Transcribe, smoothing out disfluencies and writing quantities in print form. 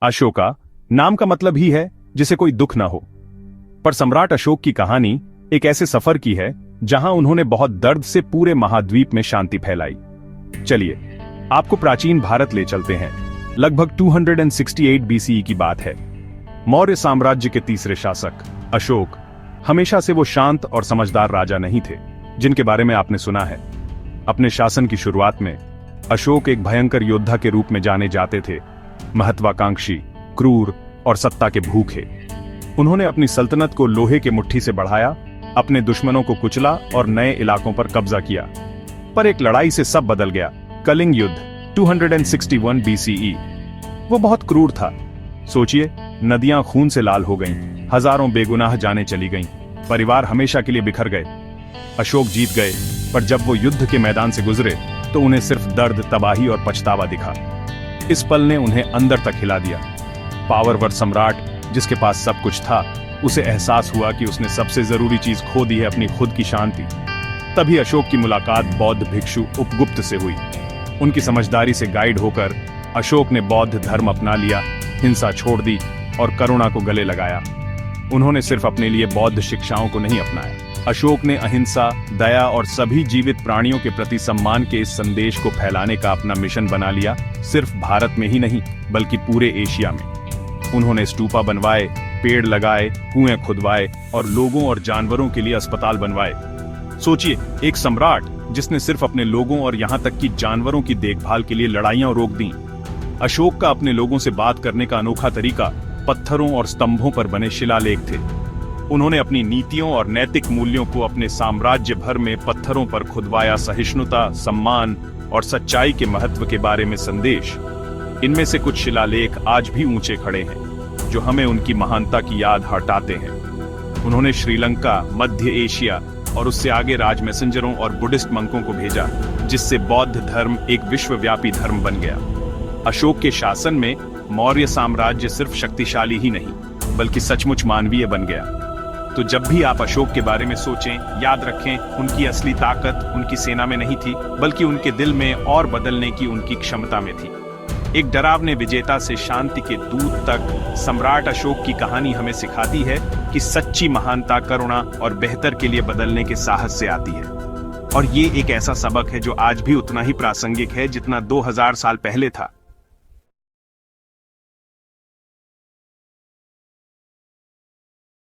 अशोका नाम का मतलब ही है जिसे कोई दुख ना हो। पर सम्राट अशोक की कहानी एक ऐसे सफर की है जहां उन्होंने बहुत दर्द से पूरे महाद्वीप में शांति फैलाई। चलिए आपको प्राचीन भारत ले चलते हैं। लगभग 268 बीसीई की बात है। मौर्य साम्राज्य के तीसरे शासक अशोक हमेशा से वो शांत और समझदार राजा नहीं थे जिनके बारे में आपने सुना है। अपने शासन की शुरुआत में अशोक एक भयंकर योद्धा के रूप में जाने जाते थे, महत्वाकांक्षी, क्रूर और सत्ता के भूखे। उन्होंने अपनी सल्तनत को लोहे के मुट्ठी से बढ़ाया, अपने दुश्मनों को कुचला और नए इलाकों पर कब्जा किया। पर एक लड़ाई से सब बदल गया। कलिंग युद्ध 261 बीसीई। वो बहुत क्रूर था। सोचिए, नदियां खून से लाल हो गईं, हजारों बेगुनाह जानें चली गईं, परिवार हमेशा के लिए बिखर गए। अशोक जीत गए, पर जब वो युद्ध के मैदान से गुजरे तो उन्हें सिर्फ दर्द, तबाही और पछतावा दिखा। इस पल ने उन्हें अंदर तक हिला दिया। पावरवर सम्राट जिसके पास सब कुछ था, उसे एहसास हुआ कि उसने सबसे जरूरी चीज खो दी है, अपनी खुद की शांति। तभी अशोक की मुलाकात बौद्ध भिक्षु उपगुप्त से हुई। उनकी समझदारी से गाइड होकर अशोक ने बौद्ध धर्म अपना लिया, हिंसा छोड़ दी और करुणा को गले लगाया। उन्होंने सिर्फ अपने लिए बौद्ध शिक्षाओं को नहीं अपनाया। अशोक ने अहिंसा, दया और सभी जीवित प्राणियों के प्रति सम्मान के इस संदेश को फैलाने का अपना मिशन बना लिया, सिर्फ भारत में ही नहीं बल्कि पूरे एशिया में। उन्होंने स्तूपा बनवाए, पेड़ लगाए, कुएं खुदवाए और लोगों और जानवरों के लिए अस्पताल बनवाए। सोचिए, एक सम्राट जिसने सिर्फ अपने लोगों और यहां तक कि जानवरों की देखभाल के लिए लड़ाइयां रोक दी। अशोक का अपने लोगों से बात करने का अनोखा तरीका पत्थरों और स्तंभों पर बने शिलालेख थे। उन्होंने अपनी नीतियों और नैतिक मूल्यों को अपने साम्राज्य भर में पत्थरों पर खुदवाया। सहिष्णुता, सम्मान और सच्चाई के महत्व के बारे में संदेश। इनमें से कुछ शिलालेख आज भी ऊंचे खड़े हैं, जो हमें उनकी महानता की याद हटाते हैं। उन्होंने श्रीलंका, मध्य एशिया और उससे आगे राज मैसेंजरों और बुद्धिस्ट मंकों को भेजा, जिससे बौद्ध धर्म एक विश्वव्यापी धर्म बन गया। अशोक के शासन में मौर्य साम्राज्य सिर्फ शक्तिशाली ही नहीं बल्कि सचमुच मानवीय बन गया। तो जब भी आप अशोक के बारे में सोचें, याद रखें, उनकी असली ताकत उनकी सेना में नहीं थी बल्कि उनके दिल में और बदलने की उनकी क्षमता में थी। एक डरावने विजेता से शांति के दूत तक, सम्राट अशोक की कहानी हमें सिखाती है कि सच्ची महानता करुणा और बेहतर के लिए बदलने के साहस से आती है। और ये एक ऐसा सबक है जो आज भी उतना ही प्रासंगिक है जितना 2000 साल पहले था।